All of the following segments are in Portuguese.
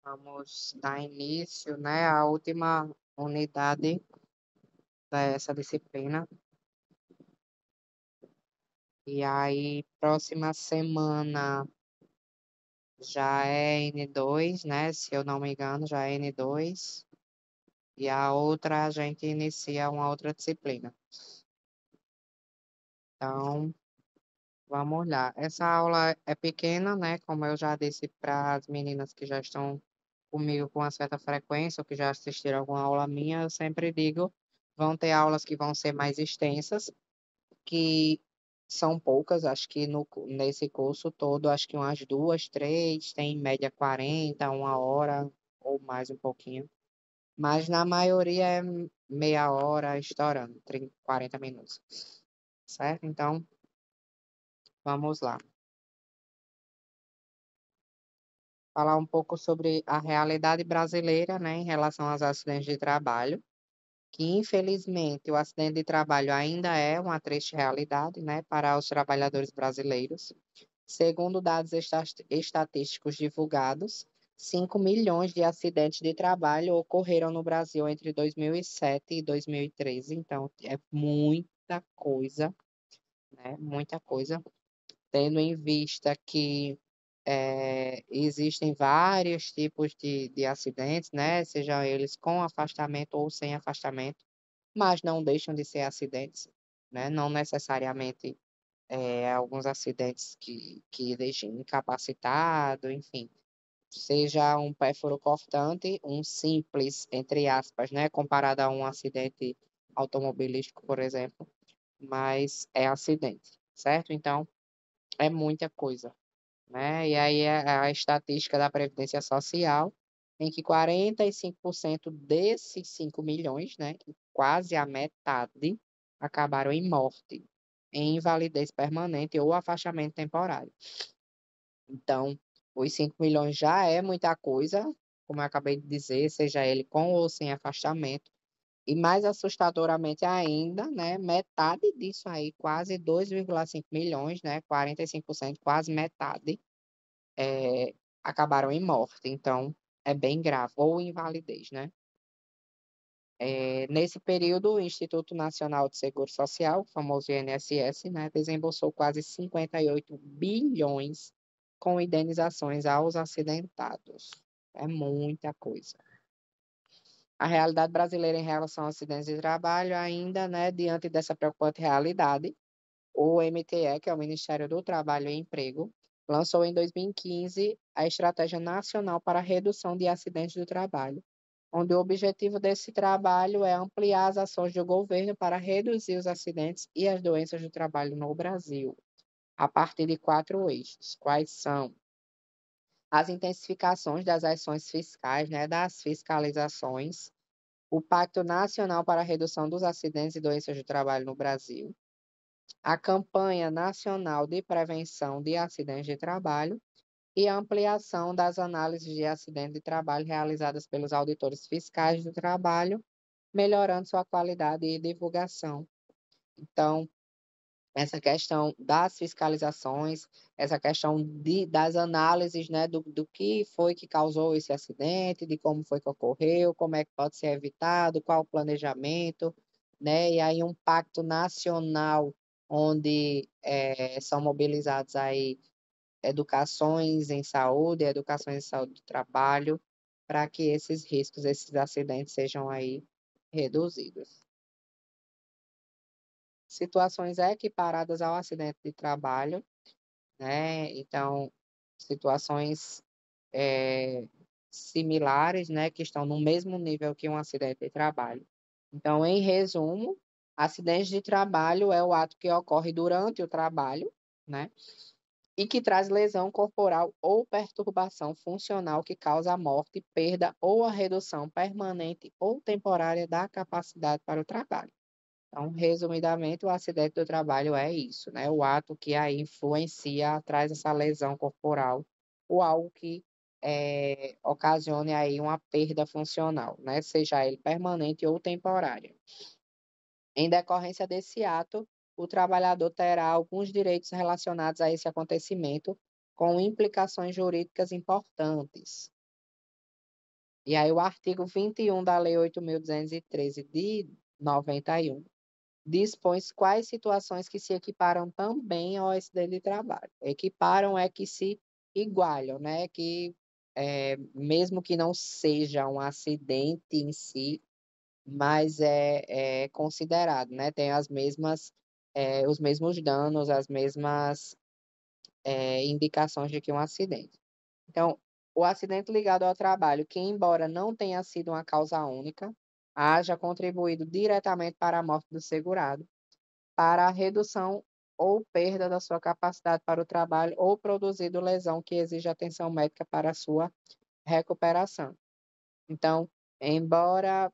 Vamos dar início, né, à última unidade dessa disciplina. E aí, próxima semana já é N2, né? Se eu não me engano, já é N2. E a outra a gente inicia uma outra disciplina. Então, vamos lá. Essa aula é pequena, né? Como eu já disse para as meninas que já estão comigo com uma certa frequência, ou que já assistiram alguma aula minha, eu sempre digo, vão ter aulas que vão ser mais extensas, que são poucas, acho que nesse curso todo, acho que umas duas, três, tem em média 40, uma hora ou mais um pouquinho. Mas na maioria é meia hora estourando, 30, 40 minutos, certo? Então, vamos lá. Falar um pouco sobre a realidade brasileira, né, em relação aos acidentes de trabalho, que infelizmente o acidente de trabalho ainda é uma triste realidade, né, para os trabalhadores brasileiros. Segundo dados estatísticos divulgados, 5 milhões de acidentes de trabalho ocorreram no Brasil entre 2007 e 2013. Então, é muita coisa, né? Muita coisa, tendo em vista que existem vários tipos de acidentes, né? Sejam eles com afastamento ou sem afastamento, mas não deixam de ser acidentes, né? Não necessariamente alguns acidentes que deixem incapacitado, enfim, seja um pérfuro cortante, um simples, entre aspas, né, comparado a um acidente automobilístico, por exemplo, mas é acidente, certo? Então, é muita coisa, né? E aí é a estatística da Previdência Social, em que 45% desses 5 milhões, né, quase a metade, acabaram em morte, em invalidez permanente ou afastamento temporário. Então, os 5 milhões já é muita coisa, como eu acabei de dizer, seja ele com ou sem afastamento. E mais assustadoramente ainda, né, metade disso aí, quase 2,5 milhões, né, 45%, quase metade, acabaram em morte. Então, é bem grave, ou invalidez, né? Nesse período, o Instituto Nacional de Seguro Social, o famoso INSS, né, desembolsou quase 58 bilhões com indenizações aos acidentados. É muita coisa. A realidade brasileira em relação aos acidentes de trabalho, ainda, né, diante dessa preocupante realidade, o MTE, que é o Ministério do Trabalho e Emprego, lançou em 2015 a Estratégia Nacional para a Redução de Acidentes do Trabalho, onde o objetivo desse trabalho é ampliar as ações do governo para reduzir os acidentes e as doenças do trabalho no Brasil, a partir de quatro eixos. Quais são? As intensificações das ações fiscais, né, das fiscalizações, o Pacto Nacional para a Redução dos Acidentes e Doenças do Trabalho no Brasil, a Campanha Nacional de Prevenção de Acidentes de Trabalho e a ampliação das análises de acidente de trabalho realizadas pelos auditores fiscais do trabalho, melhorando sua qualidade e divulgação. Então, essa questão das fiscalizações, essa questão das análises, né, do que foi que causou esse acidente, de como foi que ocorreu, como é que pode ser evitado, qual o planejamento, né, e aí um pacto nacional onde são mobilizados aí educações em saúde do trabalho, para que esses riscos, esses acidentes sejam aí reduzidos. Situações equiparadas ao acidente de trabalho, né? Então, situações é, similares, né, que estão no mesmo nível que um acidente de trabalho. Então, em resumo, acidente de trabalho é o ato que ocorre durante o trabalho, né? E que traz lesão corporal ou perturbação funcional que causa a morte, perda ou a redução permanente ou temporária da capacidade para o trabalho. Então, resumidamente, o acidente do trabalho é isso, né? O ato que aí influencia, traz essa lesão corporal ou algo que ocasione aí uma perda funcional, né? Seja ele permanente ou temporária. Em decorrência desse ato, o trabalhador terá alguns direitos relacionados a esse acontecimento, com implicações jurídicas importantes. E aí o artigo 21 da Lei 8.213 de 91 dispõe quais situações que se equiparam também ao acidente de trabalho. Equiparam é que se igualam, né? Que mesmo que não seja um acidente em si, mas é considerado, né? Tem as mesmas, os mesmos danos, as mesmas indicações de que um acidente. Então, o acidente ligado ao trabalho, que embora não tenha sido uma causa única, haja contribuído diretamente para a morte do segurado, para a redução ou perda da sua capacidade para o trabalho ou produzido lesão que exige atenção médica para a sua recuperação. Então, embora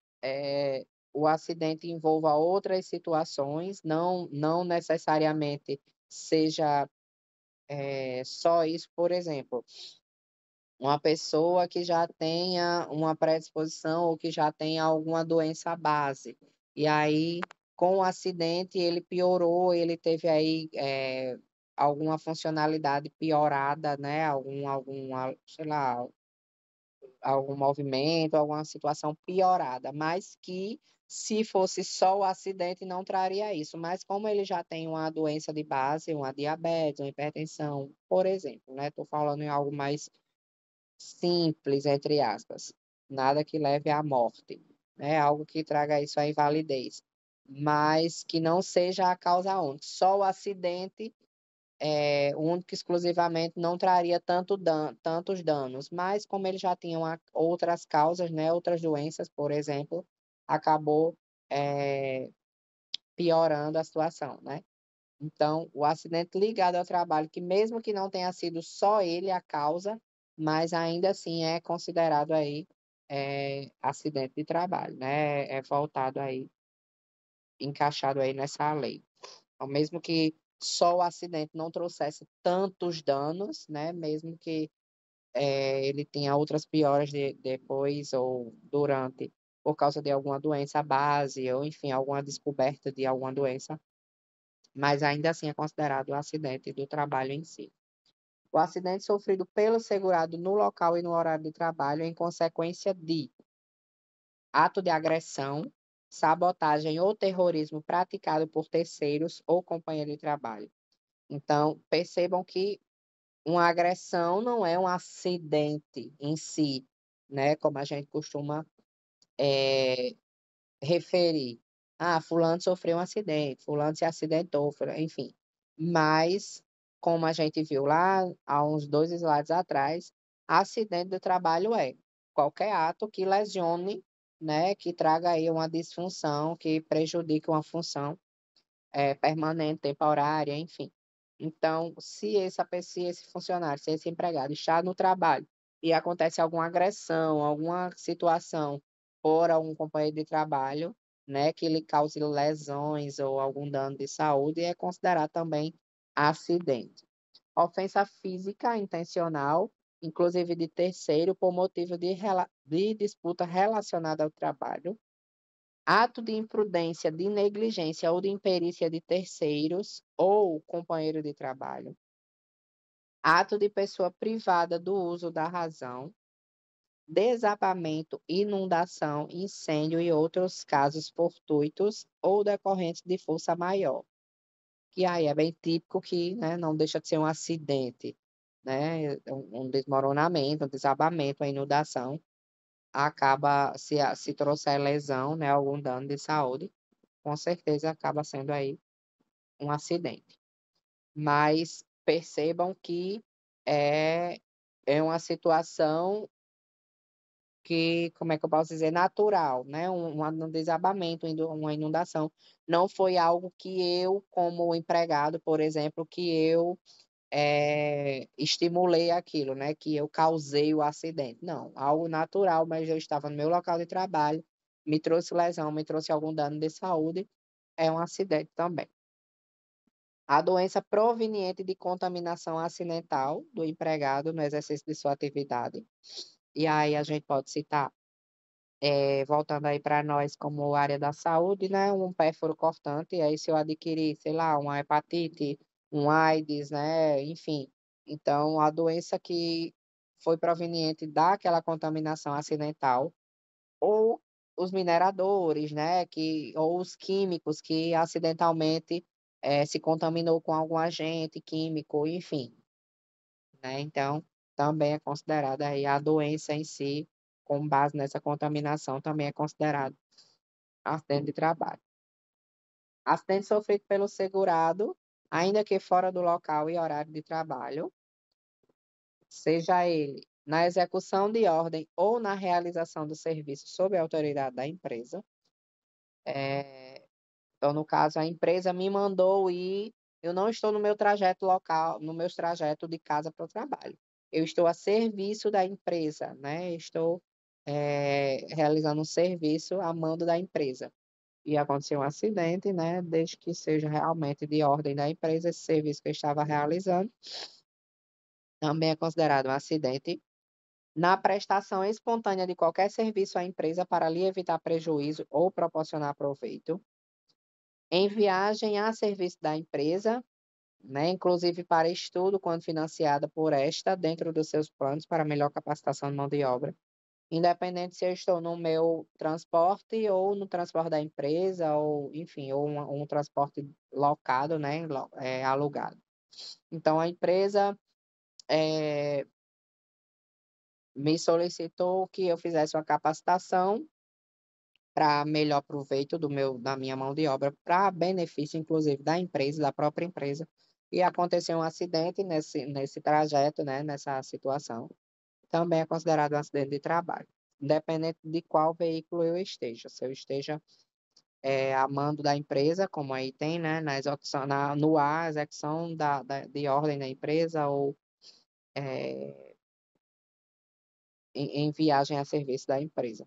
o acidente envolva outras situações, não necessariamente seja só isso, por exemplo, uma pessoa que já tenha uma predisposição ou que já tenha alguma doença base. E aí, com o acidente, ele piorou, ele teve aí alguma funcionalidade piorada, né? Sei lá, algum movimento, alguma situação piorada, mas que se fosse só o acidente não traria isso. Mas como ele já tem uma doença de base, uma diabetes, uma hipertensão, por exemplo, né? Estou falando em algo mais simples, entre aspas, nada que leve à morte, né? Algo que traga isso à invalidez, mas que não seja a causa única. Só o acidente único exclusivamente não traria tantos danos, mas como ele já tinha outras causas, né? Outras doenças, por exemplo, acabou piorando a situação, né? Então, o acidente ligado ao trabalho, que mesmo que não tenha sido só ele a causa, mas ainda assim é considerado aí acidente de trabalho, né? É voltado aí, encaixado aí nessa lei. Então, mesmo que só o acidente não trouxesse tantos danos, né? Mesmo que ele tenha outras piores depois ou durante, por causa de alguma doença base, ou enfim, alguma descoberta de alguma doença, mas ainda assim é considerado o acidente do trabalho em si. O acidente sofrido pelo segurado no local e no horário de trabalho em consequência de ato de agressão, sabotagem ou terrorismo praticado por terceiros ou companheiro de trabalho. Então, percebam que uma agressão não é um acidente em si, né? Como a gente costuma referir. Ah, fulano sofreu um acidente, fulano se acidentou, enfim. Mas, como a gente viu lá há uns 2 slides atrás, acidente do trabalho é qualquer ato que lesione, né, que traga aí uma disfunção, que prejudique uma função permanente, temporária, enfim. Então, se esse funcionário, se esse empregado está no trabalho e acontece alguma agressão, alguma situação por algum companheiro de trabalho, né, que lhe cause lesões ou algum dano de saúde, é considerado também acidente. Ofensa física intencional, inclusive de terceiro, por motivo de disputa relacionada ao trabalho, ato de imprudência, de negligência ou de imperícia de terceiros ou companheiro de trabalho, ato de pessoa privada do uso da razão, desabamento, inundação, incêndio e outros casos fortuitos ou decorrentes de força maior. Que aí é bem típico que, né, não deixa de ser um acidente, né, um desmoronamento, um desabamento, uma inundação, acaba, se trouxer lesão, né, algum dano de saúde, com certeza acaba sendo aí um acidente. Mas percebam que é, é uma situação que, como é que eu posso dizer, natural, né? Um desabamento, uma inundação. Não foi algo que eu, como empregado, por exemplo, que eu estimulei aquilo, né? Que eu causei o acidente. Não, algo natural, mas eu estava no meu local de trabalho, me trouxe lesão, me trouxe algum dano de saúde, é um acidente também. A doença proveniente de contaminação acidental do empregado no exercício de sua atividade. E aí a gente pode citar, voltando aí para nós como área da saúde, né, um pérfuro cortante, e aí se eu adquirir, sei lá, uma hepatite, um AIDS, né, enfim. Então, a doença que foi proveniente daquela contaminação acidental, ou os mineradores, né, ou os químicos que acidentalmente se contaminou com algum agente químico, enfim, né? Então, também é considerada aí a doença em si, com base nessa contaminação, também é considerado acidente de trabalho. Acidente sofrido pelo segurado, ainda que fora do local e horário de trabalho, seja ele na execução de ordem ou na realização do serviço sob a autoridade da empresa. Então, no caso, a empresa me mandou ir, eu não estou no meu trajeto local, no meu trajeto de casa para o trabalho. Eu estou a serviço da empresa, né? Estou realizando um serviço a mando da empresa. E aconteceu um acidente, né? Desde que seja realmente de ordem da empresa, esse serviço que eu estava realizando também é considerado um acidente na prestação espontânea de qualquer serviço à empresa para lhe evitar prejuízo ou proporcionar proveito, em viagem a serviço da empresa, né, inclusive para estudo, quando financiada por esta, dentro dos seus planos para melhor capacitação de mão de obra, independente se eu estou no meu transporte ou no transporte da empresa, ou, enfim, ou um transporte locado, né, alugado. Então, a empresa me solicitou que eu fizesse uma capacitação para melhor proveito da minha mão de obra, para benefício, inclusive, da empresa, da própria empresa. E aconteceu um acidente nesse trajeto, né, nessa situação. Também é considerado um acidente de trabalho, independente de qual veículo eu esteja. Se eu esteja a mando da empresa, como aí tem, né, na execução, no ar, execução de ordem da empresa, ou em viagem a serviço da empresa.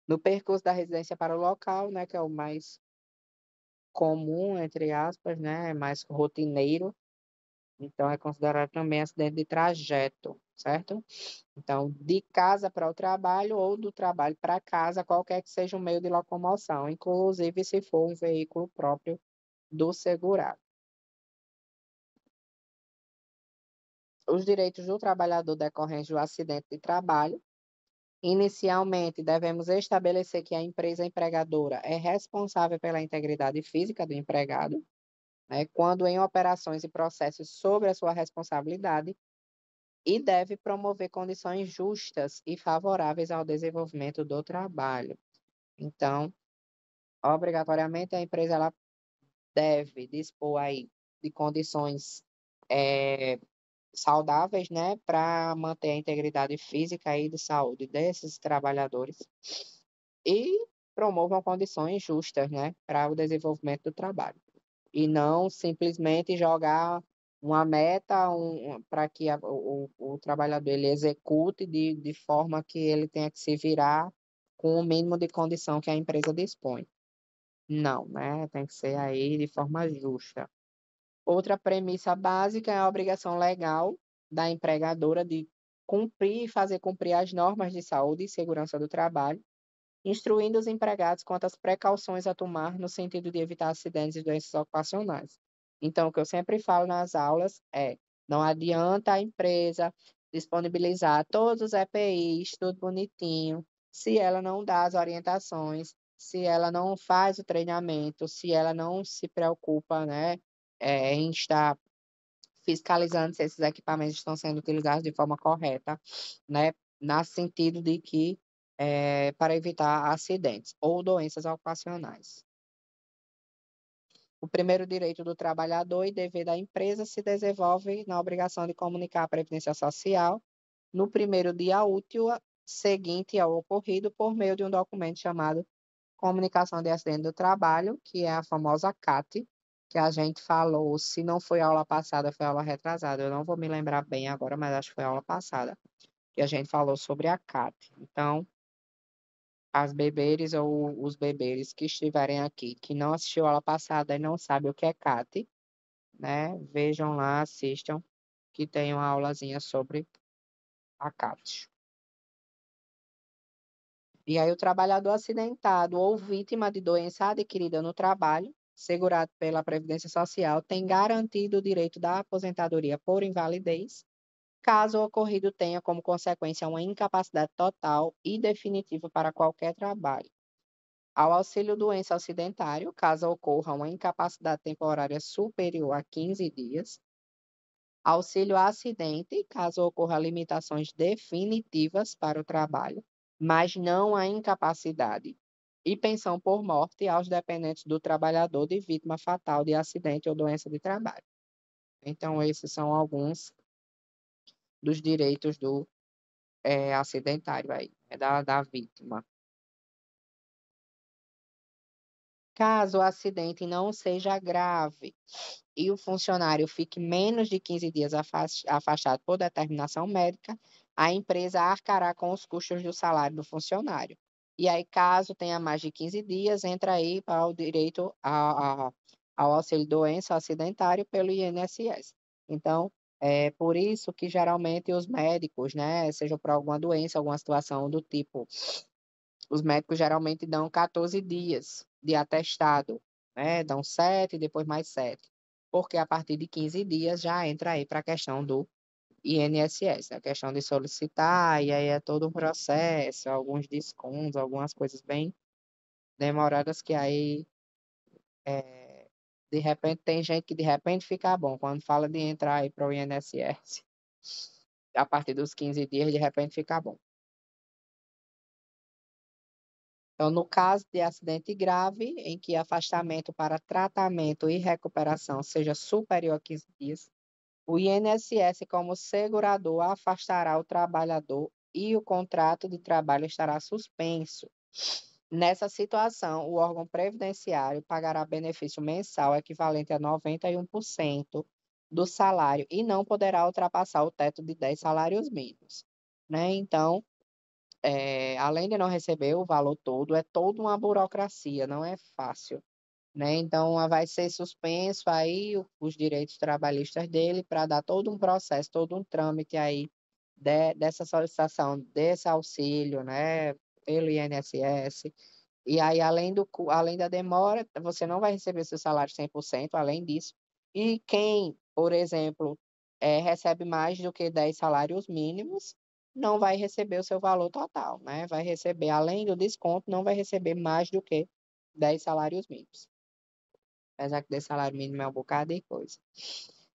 No percurso da residência para o local, né, que é o mais comum, entre aspas, né, é mais rotineiro, então é considerado também acidente de trajeto, certo? Então, de casa para o trabalho ou do trabalho para casa, qualquer que seja o meio de locomoção, inclusive se for um veículo próprio do segurado. Os direitos do trabalhador decorrentes do acidente de trabalho. Inicialmente, devemos estabelecer que a empresa empregadora é responsável pela integridade física do empregado, né, quando em operações e processos sobre a sua responsabilidade, e deve promover condições justas e favoráveis ao desenvolvimento do trabalho. Então, obrigatoriamente, a empresa ela deve dispor aí de condições saudáveis, né, para manter a integridade física e de saúde desses trabalhadores e promovam condições justas, né, para o desenvolvimento do trabalho. E não simplesmente jogar uma meta para que o trabalhador ele execute de forma que ele tenha que se virar com o mínimo de condição que a empresa dispõe. Não, né? Tem que ser aí de forma justa. Outra premissa básica é a obrigação legal da empregadora de cumprir e fazer cumprir as normas de saúde e segurança do trabalho, instruindo os empregados quanto às precauções a tomar no sentido de evitar acidentes e doenças ocupacionais. Então, o que eu sempre falo nas aulas é: não adianta a empresa disponibilizar todos os EPIs, tudo bonitinho, se ela não dá as orientações, se ela não faz o treinamento, se ela não se preocupa, né, em estar fiscalizando se esses equipamentos estão sendo utilizados de forma correta, né, no sentido de que para evitar acidentes ou doenças ocupacionais. O primeiro direito do trabalhador e dever da empresa se desenvolve na obrigação de comunicar à Previdência Social no primeiro dia útil seguinte ao ocorrido por meio de um documento chamado Comunicação de Acidente do Trabalho, que é a famosa CAT, que a gente falou, se não foi aula passada, foi aula retrasada. Eu não vou me lembrar bem agora, mas acho que foi aula passada, que a gente falou sobre a CAT. Então, as beberes ou os beberes que estiverem aqui, que não assistiu a aula passada e não sabe o que é CAT, né? Vejam lá, assistam, que tem uma aulazinha sobre a CAT. E aí, o trabalhador acidentado ou vítima de doença adquirida no trabalho, segurado pela Previdência Social, tem garantido o direito da aposentadoria por invalidez caso o ocorrido tenha como consequência uma incapacidade total e definitiva para qualquer trabalho. Ao auxílio-doença acidentário, caso ocorra uma incapacidade temporária superior a 15 dias. Auxílio-acidente, caso ocorra limitações definitivas para o trabalho, mas não a incapacidade. E pensão por morte aos dependentes do trabalhador de vítima fatal de acidente ou doença de trabalho. Então, esses são alguns dos direitos do acidentário aí, da vítima. Caso o acidente não seja grave e o funcionário fique menos de 15 dias afastado por determinação médica, a empresa arcará com os custos do salário do funcionário. E aí, caso tenha mais de 15 dias, entra aí para o direito ao auxílio-doença acidentário pelo INSS. Então, é por isso que geralmente os médicos, né, seja por alguma doença, alguma situação do tipo, os médicos geralmente dão 14 dias de atestado, né? Dão 7, depois mais 7. Porque a partir de 15 dias já entra aí para a questão do INSS, a questão de solicitar, e aí é todo um processo, alguns descontos, algumas coisas bem demoradas que aí, de repente, tem gente que de repente fica bom. Quando fala de entrar aí para o INSS, a partir dos 15 dias, de repente fica bom. Então, no caso de acidente grave, em que afastamento para tratamento e recuperação seja superior a 15 dias, o INSS, como segurador, afastará o trabalhador e o contrato de trabalho estará suspenso. Nessa situação, o órgão previdenciário pagará benefício mensal equivalente a 91% do salário e não poderá ultrapassar o teto de 10 salários mínimos. Né? Então, além de não receber o valor todo, é toda uma burocracia, não é fácil, né? Então, vai ser suspenso aí os direitos trabalhistas dele para dar todo um processo, todo um trâmite aí dessa solicitação, desse auxílio, né, pelo INSS. E aí, além da demora, você não vai receber seu salário 100%, além disso. E quem, por exemplo, recebe mais do que 10 salários mínimos, não vai receber o seu valor total, né? Vai receber, além do desconto, não vai receber mais do que 10 salários mínimos. Apesar que 10 salário mínimo é um bocado de coisa.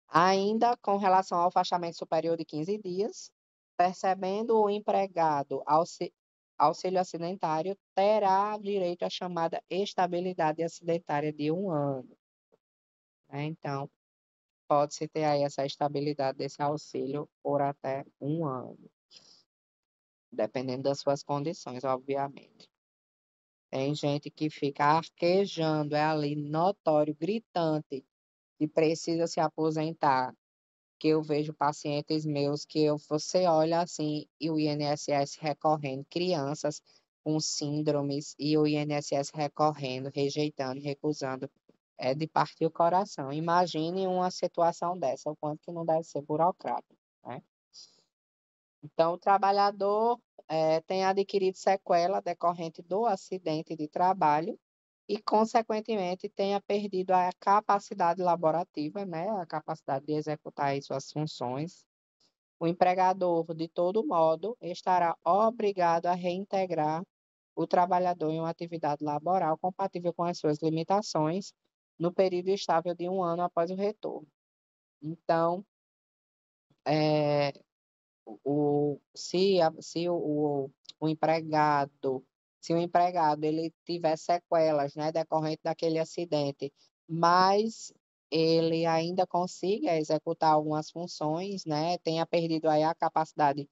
Ainda com relação ao afastamento superior de 15 dias, percebendo o empregado auxílio acidentário, terá direito à chamada estabilidade acidentária de 1 ano. Né? Então, pode-se ter aí essa estabilidade desse auxílio por até 1 ano, dependendo das suas condições, obviamente. Tem gente que fica arquejando, é ali notório, gritante, que precisa se aposentar, que eu vejo pacientes meus que você olha assim e o INSS recorrendo, crianças com síndromes e o INSS recorrendo, rejeitando, recusando, é de partir o coração. Imagine uma situação dessa, o quanto que não deve ser burocrático, né? Então, o trabalhador tem adquirido sequela decorrente do acidente de trabalho e, consequentemente, tenha perdido a capacidade laborativa, né, a capacidade de executar aí suas funções. O empregador, de todo modo, estará obrigado a reintegrar o trabalhador em uma atividade laboral compatível com as suas limitações no período estável de 1 ano após o retorno. Então, é, se o empregado, se o empregado ele tiver sequelas, né, decorrente daquele acidente, mas ele ainda consiga executar algumas funções, né, tenha perdido aí a capacidade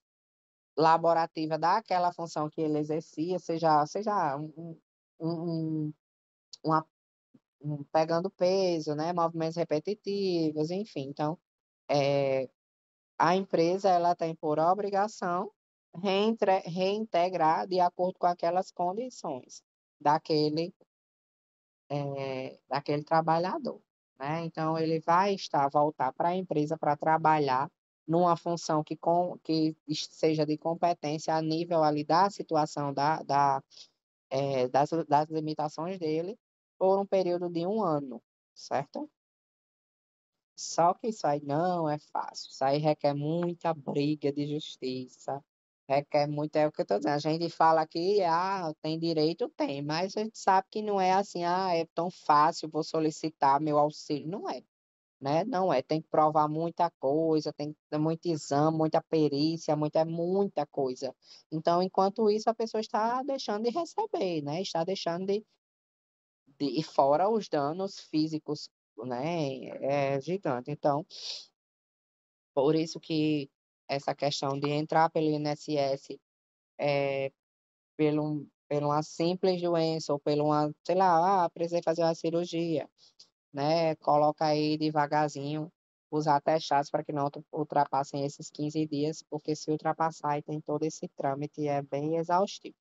laborativa daquela função que ele exercia, seja um, um, uma, pegando peso, né, movimentos repetitivos, enfim. Então, é, a empresa ela tem por obrigação reintegrar de acordo com aquelas condições daquele trabalhador, né? Então, ele vai voltar para a empresa para trabalhar numa função que seja de competência a nível ali da situação das limitações dele por um período de 1 ano, certo? Só que isso aí não é fácil. Isso aí requer muita briga de justiça. Requer muito, é o que eu estou dizendo. A gente fala que tem direito, tem, mas a gente sabe que não é assim, é tão fácil, vou solicitar meu auxílio. Não é, né? Não é. Tem que provar muita coisa, tem que ter muito exame, muita perícia, muita coisa. Então, enquanto isso, a pessoa está deixando de receber, né? Está deixando e fora os danos físicos, né? É gigante. Então, por isso que essa questão de entrar pelo INSS por uma simples doença ou por uma, sei lá, precisei fazer uma cirurgia, né? Coloca aí devagarzinho os atestados para que não ultrapassem esses 15 dias, porque se ultrapassar, aí tem todo esse trâmite, é bem exaustivo.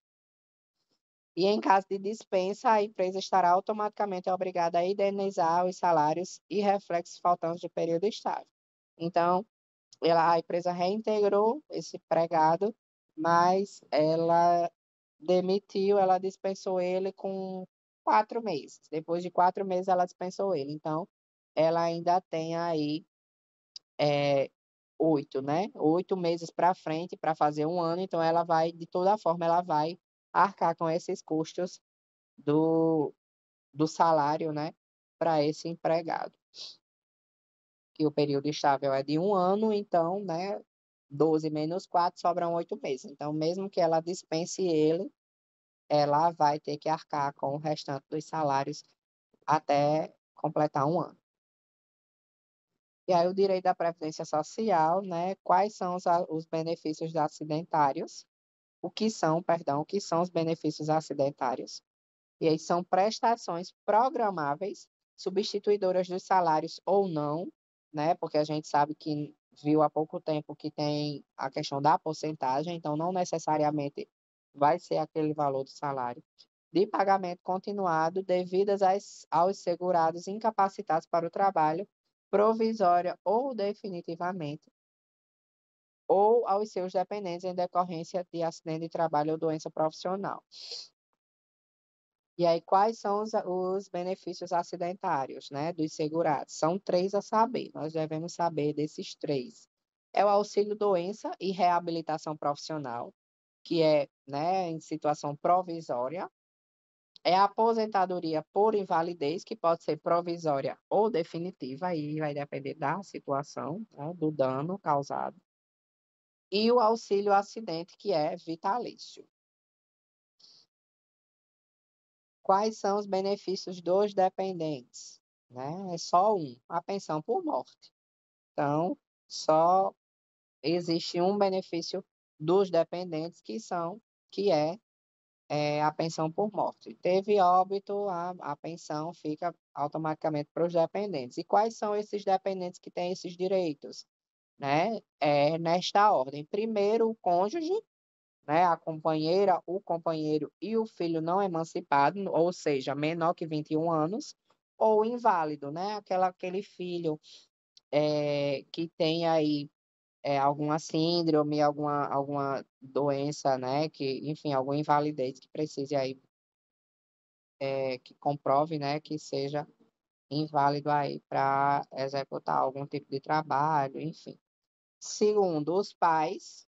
E em caso de dispensa, a empresa estará automaticamente obrigada a indenizar os salários e reflexos faltantes do período estável. Então, a empresa reintegrou esse empregado, mas ela dispensou ele com 4 meses. Depois de 4 meses, ela dispensou ele. Então, ela ainda tem aí é, 8, né? 8 meses para frente para fazer um ano. Então, ela vai, de toda forma, ela vai arcar com esses custos do, do salário, né? Para esse empregado. Que o período estável é de um ano, então, né? 12 menos 4 sobram 8 meses. Então, mesmo que ela dispense ele, ela vai ter que arcar com o restante dos salários até completar um ano. E aí, o direito da Previdência Social, né? Quais são os benefícios acidentários? O que são os benefícios acidentários? E aí são prestações programáveis, substituidoras dos salários ou não, né? Porque a gente sabe que viu há pouco tempo que tem a questão da porcentagem, então não necessariamente vai ser aquele valor do salário. De pagamento continuado, devidas aos segurados incapacitados para o trabalho, provisória ou definitivamente, ou aos seus dependentes em decorrência de acidente de trabalho ou doença profissional. E aí, quais são os benefícios acidentários, né, dos segurados? São três a saber, nós devemos saber desses três. É o auxílio doença e reabilitação profissional, que é, né, em situação provisória. É a aposentadoria por invalidez, que pode ser provisória ou definitiva, aí vai depender da situação, né, do dano causado. E o auxílio acidente, que é vitalício. Quais são os benefícios dos dependentes? Né? É só um, a pensão por morte. Então, só existe um benefício dos dependentes que é a pensão por morte. Teve óbito, a pensão fica automaticamente para os dependentes. E quais são esses dependentes que têm esses direitos? Né? É nesta ordem. Primeiro, o cônjuge, né, a companheira, o companheiro e o filho não emancipado, ou seja, menor que 21 anos, ou inválido, né, aquele filho que tem aí alguma síndrome, alguma doença, né, que, enfim, alguma invalidez que precise aí, que comprove, né, que seja inválido aí para executar algum tipo de trabalho, enfim. Segundo, os pais.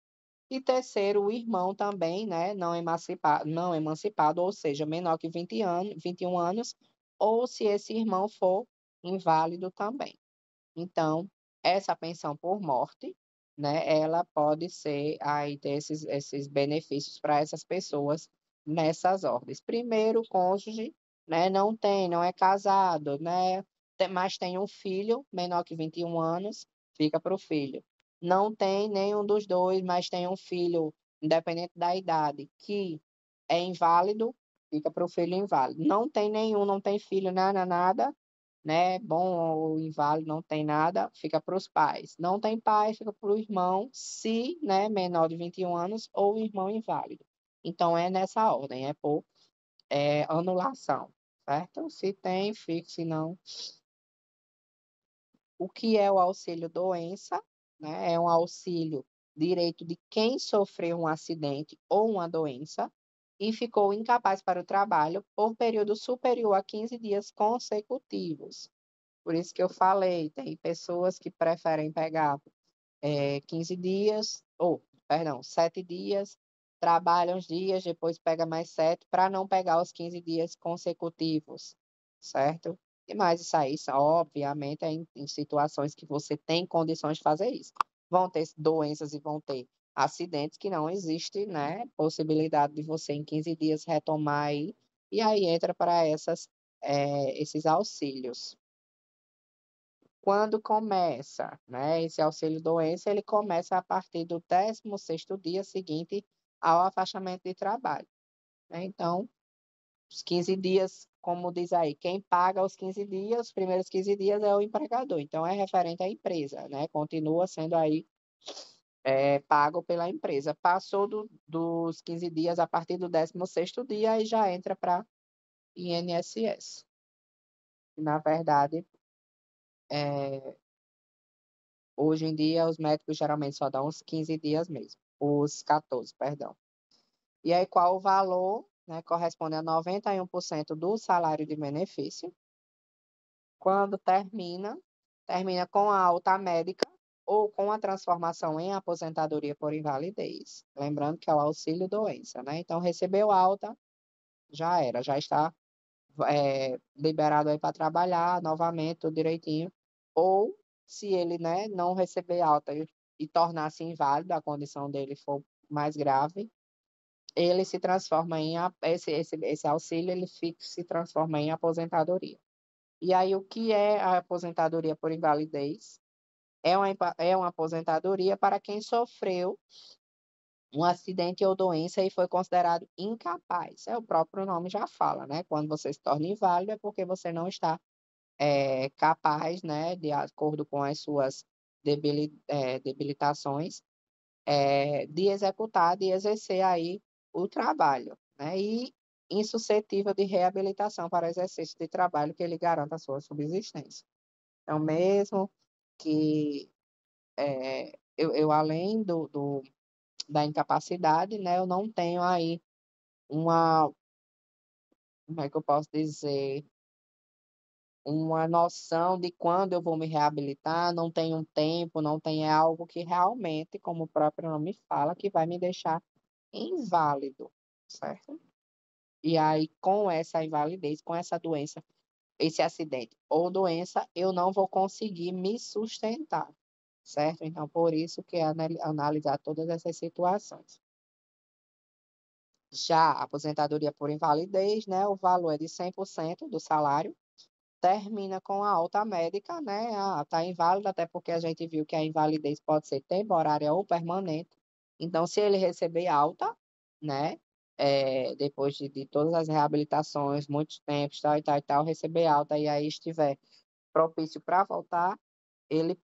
E terceiro, o irmão também, né, não emancipado, ou seja, menor que 21 anos, ou se esse irmão for inválido também. Então, essa pensão por morte, né, ela pode ser aí ter esses benefícios para essas pessoas nessas ordens. Primeiro, o cônjuge, né, não é casado, né, mas tem um filho menor que 21 anos, fica para o filho. Não tem nenhum dos dois, mas tem um filho, independente da idade, que é inválido, fica para o filho inválido. Não tem nenhum, não tem filho, nada, nada, né? Bom ou inválido, não tem nada, fica para os pais. Não tem pai, fica para o irmão, se, né, menor de 21 anos ou irmão inválido. Então, é nessa ordem, é por anulação, certo? Se tem, fica, se não. O que é o auxílio doença? Né? É um auxílio direito de quem sofreu um acidente ou uma doença e ficou incapaz para o trabalho por período superior a 15 dias consecutivos. Por isso que eu falei, tem pessoas que preferem pegar 15 dias, ou, perdão, 7 dias, trabalha uns dias, depois pega mais 7, para não pegar os 15 dias consecutivos, certo? E mais isso aí, obviamente, é em situações que você tem condições de fazer isso. Vão ter doenças e vão ter acidentes que não existe, né? Possibilidade de você em 15 dias retomar aí, e aí entra para esses auxílios. Quando começa, né, esse auxílio-doença, ele começa a partir do 16º dia seguinte ao afastamento de trabalho, né? Então, os 15 dias, como diz aí, quem paga os 15 dias, os primeiros 15 dias é o empregador, então é referente à empresa, né? Continua sendo aí pago pela empresa. Passou dos 15 dias, a partir do 16º dia, aí já entra para INSS. Na verdade, é, hoje em dia, os médicos geralmente só dão uns 15 dias mesmo, os 14, perdão. E aí, qual o valor? Né, corresponde a 91% do salário de benefício. Quando termina com a alta médica ou com a transformação em aposentadoria por invalidez. Lembrando que é o auxílio doença, né? Então, recebeu alta, já era, já está liberado aí para trabalhar novamente, tudo direitinho. Ou, se ele, né, não receber alta e tornar-se inválido, a condição dele for mais grave, ele se transforma esse auxílio, se transforma em aposentadoria. E aí, o que é a aposentadoria por invalidez? É uma aposentadoria para quem sofreu um acidente ou doença e foi considerado incapaz. O próprio nome já fala, né? Quando você se torna inválido é porque você não está capaz, né, de acordo com as suas debilitações, de executar, de exercer aí o trabalho, né? E insuscetível de reabilitação para exercício de trabalho que ele garanta a sua subsistência. Então, mesmo que eu além da incapacidade, né, eu não tenho aí uma, como é que eu posso dizer, uma noção de quando eu vou me reabilitar, não tenho um tempo, não tem algo que realmente, como o próprio nome fala, que vai me deixar inválido, certo? E aí, com essa invalidez, com essa doença, esse acidente ou doença, eu não vou conseguir me sustentar, certo? Então, por isso que é analisar todas essas situações. Já a aposentadoria por invalidez, né, o valor é de 100% do salário, termina com a alta médica, né? Está inválida, até porque a gente viu que a invalidez pode ser temporária ou permanente. Então, se ele receber alta, né? Depois de todas as reabilitações, muitos tempos, tal e tal e tal, receber alta e aí estiver propício para voltar, ele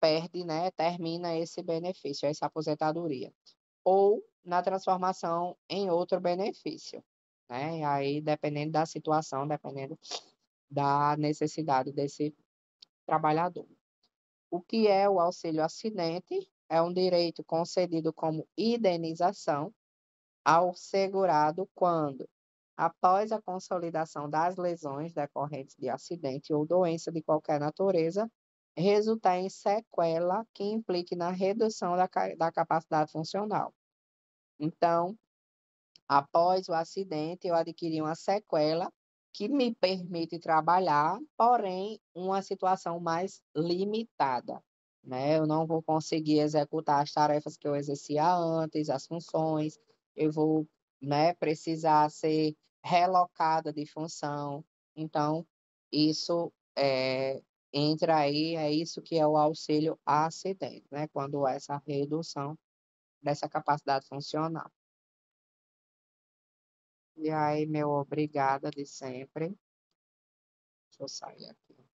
perde, né? Termina esse benefício, essa aposentadoria. Ou na transformação em outro benefício, né? E aí, dependendo da situação, dependendo da necessidade desse trabalhador. O que é o auxílio acidente? É um direito concedido como indenização ao segurado quando, após a consolidação das lesões decorrentes de acidente ou doença de qualquer natureza, resultar em sequela que implique na redução da capacidade funcional. Então, após o acidente, eu adquiri uma sequela que me permite trabalhar, porém, uma situação mais limitada, né? Eu não vou conseguir executar as tarefas que eu exercia antes, as funções, eu vou, né, precisar ser relocada de função. Então, isso entra aí, é isso que é o auxílio acidente, né? Quando há essa redução dessa capacidade funcional. E aí, meu obrigada de sempre. Deixa eu sair aqui.